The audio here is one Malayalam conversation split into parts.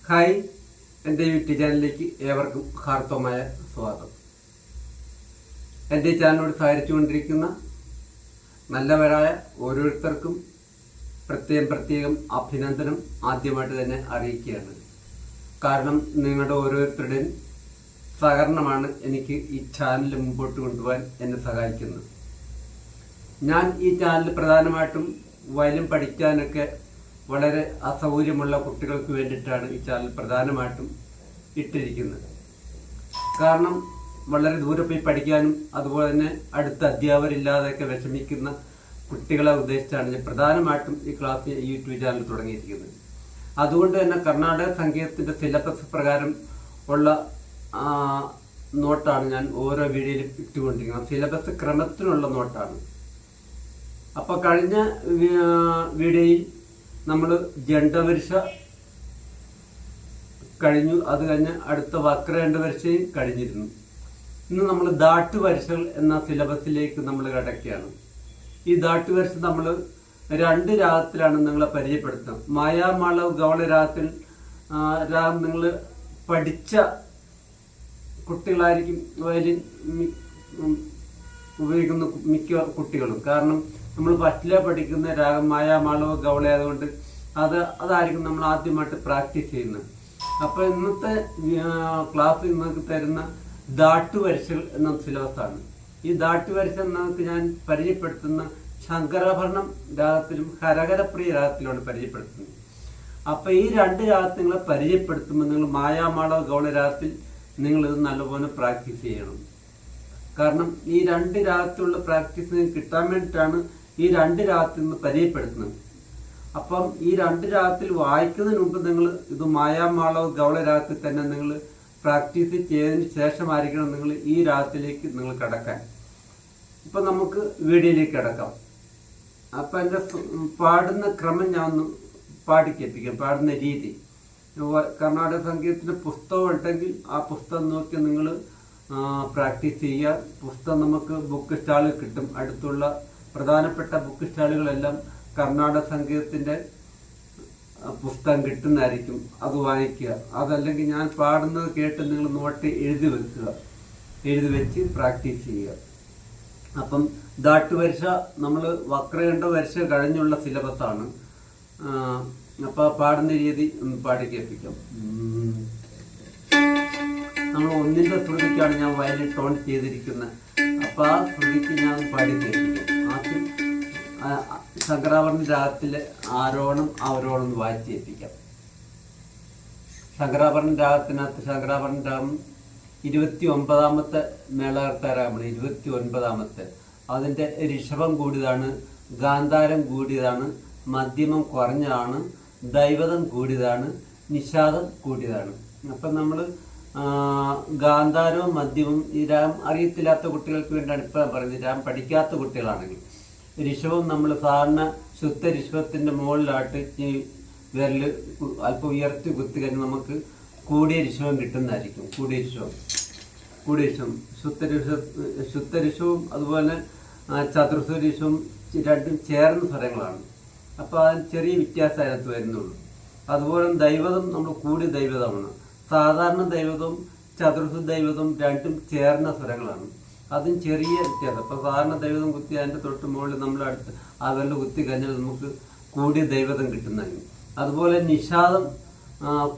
ഹായ്, എൻ്റെ യൂട്യൂബ് ചാനലിലേക്ക് ഏവർക്കും ഹാർദവമായ സ്വാഗതം. എൻ്റെ ചാനലിനോട് സഹകരിച്ചുകൊണ്ടിരിക്കുന്ന നല്ലവരായ ഓരോരുത്തർക്കും പ്രത്യേകം അഭിനന്ദനം ആദ്യമായിട്ട് തന്നെ അറിയിക്കുകയാണ്. കാരണം നിങ്ങളുടെ ഓരോരുത്തരുടെയും സഹകരണമാണ് എനിക്ക് ഈ ചാനൽ മുമ്പോട്ട് കൊണ്ടുപോകാൻ എന്നെ സഹായിക്കുന്നത്. ഞാൻ ഈ ചാനൽ പ്രധാനമായിട്ടും വയലിൻ പഠിക്കാനൊക്കെ വളരെ അസൗകര്യമുള്ള കുട്ടികൾക്ക് വേണ്ടിയിട്ടാണ് ഈ ചാനൽ പ്രധാനമായിട്ടും ഇട്ടിരിക്കുന്നത്. കാരണം വളരെ ദൂരെ പോയി പഠിക്കാനും അതുപോലെ തന്നെ അടുത്ത അധ്യാപകരില്ലാതെയൊക്കെ വിഷമിക്കുന്ന കുട്ടികളെ ഉദ്ദേശിച്ചാണ് ഞാൻ പ്രധാനമായിട്ടും ഈ ക്ലാസ് യൂട്യൂബ് ചാനൽ തുടങ്ങിയിരിക്കുന്നത്. അതുകൊണ്ട് തന്നെ കർണാടക സംഗീതത്തിന്റെ സിലബസ് പ്രകാരം ഉള്ള നോട്ടാണ് ഞാൻ ഓരോ വീഡിയോയിലും ഇട്ടുകൊണ്ടിരിക്കുന്നത്. സിലബസ് ക്രമത്തിനുള്ള നോട്ടാണ്. അപ്പൊ കഴിഞ്ഞ വീഡിയോയിൽ നമ്മൾ ജണ്ടവരിശ കഴിഞ്ഞു. അത് കഴിഞ്ഞ് അടുത്ത വക്രേണ്ട വരിശയും കഴിഞ്ഞിരുന്നു. ഇന്ന് നമ്മൾ ദാട്ടുവരിശകൾ എന്ന സിലബസിലേക്ക് നമ്മൾ കിടക്കുകയാണ്. ഈ ദാട്ടുവരിശ നമ്മൾ 2 രാഗത്തിലാണ് നിങ്ങളെ പരിചയപ്പെടുത്തുന്നത്. മായാമാളവ് ഗൗള രാഗത്തിൽ രാഗം നിങ്ങൾ പഠിച്ച കുട്ടികളായിരിക്കും വയലിൻ ഉപയോഗിക്കുന്ന മിക്ക കുട്ടികളും. കാരണം നമ്മൾ ഫസ്റ്റിലെ പഠിക്കുന്ന രാഗം മായാമാളവ് ഗൗള ആയതുകൊണ്ട് അതായിരിക്കും നമ്മൾ ആദ്യമായിട്ട് പ്രാക്ടീസ് ചെയ്യുന്നത്. അപ്പൊ ഇന്നത്തെ ക്ലാസ് നിങ്ങൾക്ക് തരുന്ന ദാട്ടുവരിശകൾ എന്ന സിലബസാണ്. ഈ ദാട്ടുവരിശ നിങ്ങൾക്ക് ഞാൻ പരിചയപ്പെടുത്തുന്ന ശങ്കരാഭരണം രാഗത്തിലും ഹരഹരപ്രിയ രാഗത്തിലുമാണ് പരിചയപ്പെടുത്തുന്നത്. അപ്പൊ ഈ 2 രാഗത്തിൽ നിങ്ങളെ പരിചയപ്പെടുത്തുമ്പോൾ നിങ്ങൾ മായാമാളവ് ഗൗള രാഗത്തിൽ നിങ്ങൾ ഇത് നല്ലപോലെ പ്രാക്ടീസ് ചെയ്യണം. കാരണം ഈ 2 രാഗത്തിലുള്ള പ്രാക്ടീസ് കിട്ടാൻ വേണ്ടിയിട്ടാണ് ഈ 2 രാഗത്തിൽ നിന്ന് പരിചയപ്പെടുത്തുന്നത്. അപ്പം ഈ 2 രാഗത്തിൽ വായിക്കുന്നതിന് മുമ്പ് നിങ്ങൾ ഇത് മായാമാളവ് ഗൗള രാഗത്തിൽ തന്നെ നിങ്ങൾ പ്രാക്ടീസ് ചെയ്തതിന് ശേഷമായിരിക്കണം നിങ്ങൾ ഈ രാഗത്തിലേക്ക് നിങ്ങൾ കിടക്കാൻ. ഇപ്പൊ നമുക്ക് വീഡിയോയിലേക്ക് കിടക്കാം. അപ്പൊ എൻ്റെ പാടുന്ന ക്രമം ഞാൻ ഒന്ന് പാടിക്കേൽപ്പിക്കാം. പാടുന്ന രീതി കർണാടക സംഗീതത്തിന്റെ പുസ്തകം ഉണ്ടെങ്കിൽ ആ പുസ്തകം നോക്കി നിങ്ങൾ പ്രാക്ടീസ് ചെയ്യുക. പുസ്തകം നമുക്ക് ബുക്ക് സ്റ്റാളിൽ കിട്ടും. അടുത്തുള്ള പ്രധാനപ്പെട്ട ബുക്ക് സ്റ്റാളുകളെല്ലാം കർണാടക സംഗീതത്തിന്റെ പുസ്തകം കിട്ടുന്നതായിരിക്കും. അത് വാങ്ങിക്കുക. അതല്ലെങ്കിൽ ഞാൻ പാടുന്നത് കേട്ട് നിങ്ങൾ നോട്ട് എഴുതി വെക്കുക. എഴുതി വെച്ച് പ്രാക്ടീസ് ചെയ്യുക. അപ്പം ദാട്ടുവരിശ നമ്മൾ വക്രകണ്ഠ വരിശ കഴിഞ്ഞുള്ള സിലബസാണ്. അപ്പൊ പാടുന്ന രീതി പാടി കേൾപ്പിക്കാം. നമ്മൾ 1ന്റെ ശ്രുതിക്കാണ് ഞാൻ വയലിൻ ടോൺ ചെയ്തിരിക്കുന്നത്. അപ്പൊ ആ ശ്രുതിക്ക് ഞാൻ പാടി കേൾപ്പിക്കാം. ആദ്യം ശങ്കരാഭരണ രാഗത്തിലെ ആരോഹണം അവരോഹണം വായിച്ച് കേൾപ്പിക്കാം. ശങ്കരാഭരണ രാഗത്തിനകത്ത് ശങ്കരാഭരണ രാഗം 29ാമത്തെ മേളകർത്താരാഗമാണ്. 29ാമത്തെ അതിന്റെ ഋഷഭം കൂടിയതാണ്, ഗാന്ധാരം കൂടിയതാണ്, മധ്യമം കുറഞ്ഞതാണ്, ദൈവതം കൂടിയതാണ്, നിഷാദം കൂടിയതാണ്. അപ്പം നമ്മൾ ഗാന്ധാരവും മധ്യമവും ഈ രാഗം അറിയത്തില്ലാത്ത കുട്ടികൾക്ക് വേണ്ടിയാണ് ഇപ്പം പറയുന്നത്. രാഗം പഠിക്കാത്ത കുട്ടികളാണെങ്കിൽ ഋഷഭം നമ്മൾ സാധാരണ ശുദ്ധ ഋഷഭത്തിന്റെ മുകളിലായിട്ട് ഈ വിരല് അല്പം ഉയർത്തി കുത്തി കഴിഞ്ഞ് നമുക്ക് കൂടിയ ഋഷഭം കിട്ടുന്നതായിരിക്കും. കൂടിയ ഋഷഭം ശുദ്ധ ഋഷവും അതുപോലെ ചതുർശ്വ ഋഷവും രണ്ടും ചേർന്ന സ്വരങ്ങളാണ്. അപ്പൊ അതിന് ചെറിയ വ്യത്യാസം അതിനകത്ത് വരുന്നുള്ളൂ. അതുപോലെ ദൈവതം നമ്മൾ കൂടിയ ദൈവതമാണ്. സാധാരണ ദൈവതവും ചതുർശ്വ ദൈവതവും രണ്ടും ചേർന്ന സ്വരങ്ങളാണ്. അതും ചെറിയ വ്യത്യാസം. അപ്പൊ സാധാരണ ദൈവതം കുത്തി അതിന്റെ തൊട്ട് മുകളിൽ നമ്മൾ അടുത്ത് അവരിൽ കുത്തി കഴിഞ്ഞാൽ നമുക്ക് കൂടിയ ദൈവതം കിട്ടുന്നതാണ്. അതുപോലെ നിഷാദം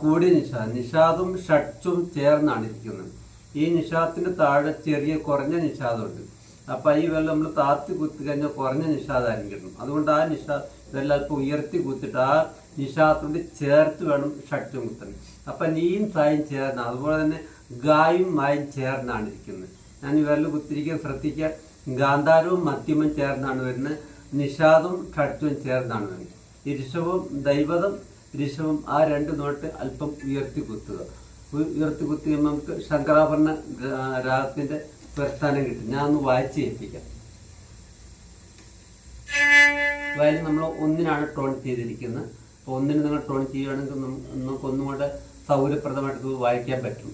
കൂടിയ നിഷാദും ഷഡ്സും ചേർന്നാണ് ഇരിക്കുന്നത്. ഈ നിഷാദത്തിന്റെ താഴെ ചെറിയ കുറഞ്ഞ നിഷാദമുണ്ട്. അപ്പൊ ഈ വെള്ളം നമ്മൾ താത്തി കുത്തി കഴിഞ്ഞാൽ കുറഞ്ഞ നിഷാദായിരിക്കും കിട്ടും. അതുകൊണ്ട് ആ ഇതെല്ലാം അല്പം ഉയർത്തി കുത്തിട്ട് ആ നിഷാദത്തോട് ചേർത്ത് വേണം ഷഡ്സും കുത്തണം. അപ്പൊ നീയും സായും ചേർന്ന, അതുപോലെ തന്നെ ഗായും മായും ചേർന്നാണ് ഇരിക്കുന്നത്. ഞാൻ ഈ വിരൽ കുത്തിരിക്കാൻ ശ്രദ്ധിക്കുക. ഗാന്ധാരവും മധ്യമം ചേർന്നാണ് വരുന്നത്, നിഷാദും ഷഡ്സും ചേർന്നാണ് വരുന്നത്. ഈ ഋഷഭവും ദൈവതം ഋഷഭവും ആ 2 നോട്ട് അല്പം ഉയർത്തി കുത്തുക. ഉയർത്തി കുത്തി നമുക്ക് ശങ്കരാഭരണ രാഗത്തിന്റെ പ്രസ്ഥാനം കിട്ടും. ഞാൻ ഒന്ന് വായിച്ച് കേൾപ്പിക്കാം. വയലിൻ നമ്മൾ 1നാണ് ടോൺ ചെയ്തിരിക്കുന്നത്. അപ്പോൾ 1ന് നിങ്ങൾ ടോൺ ചെയ്യുകയാണെങ്കിൽ നമുക്ക് ഒന്നും കൂടെ സൗകര്യപ്രദമായിട്ട് വായിക്കാൻ പറ്റും.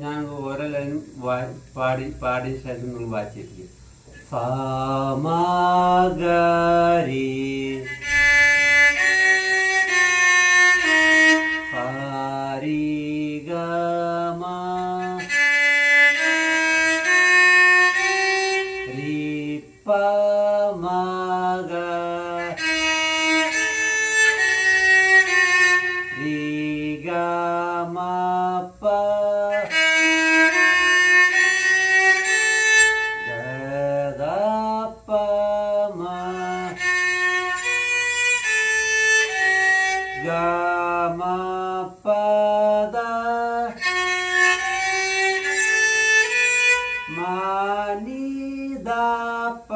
ഞാൻ ഓരോ ലൈനും പാടിയ ശേഷം നിങ്ങൾ വായിച്ചിരിക്കും. സാമഗരി സാരിഗമ റിപമഗ റിഗമപ ഗമപദ മാനിദപ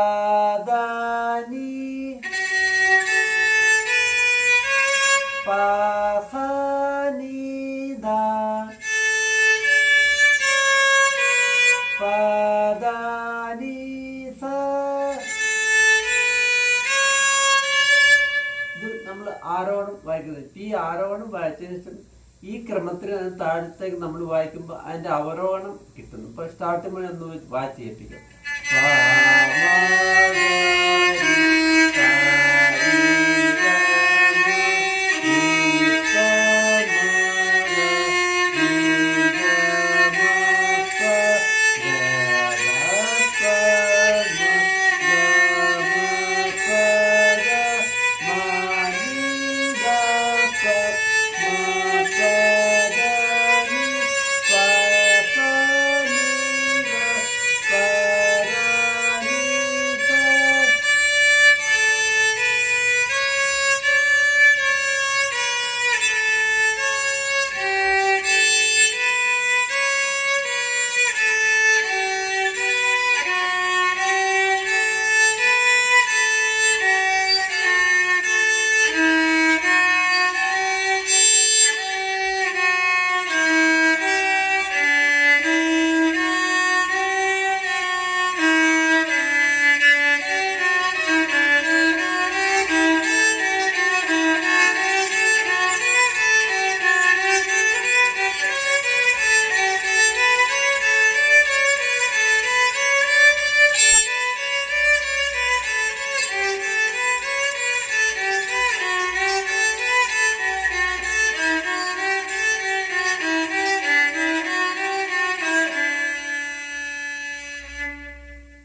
മപദനി പസനിദ പദനി സ. ഇത് നമ്മൾ ആരോഹണം വായിക്കുന്നത്. ഈ ആരോഹണം വായിച്ചതിന് ശേഷം ഈ ക്രമത്തിൽ താഴത്തേക്ക് നമ്മൾ വായിക്കുമ്പോൾ അതിന്റെ അവരോഹണം കിട്ടുന്നു. ഇപ്പൊ സ്റ്റാർട്ടിംഗ് ഒന്ന് വായിച്ച് കേൾപ്പിക്കാം.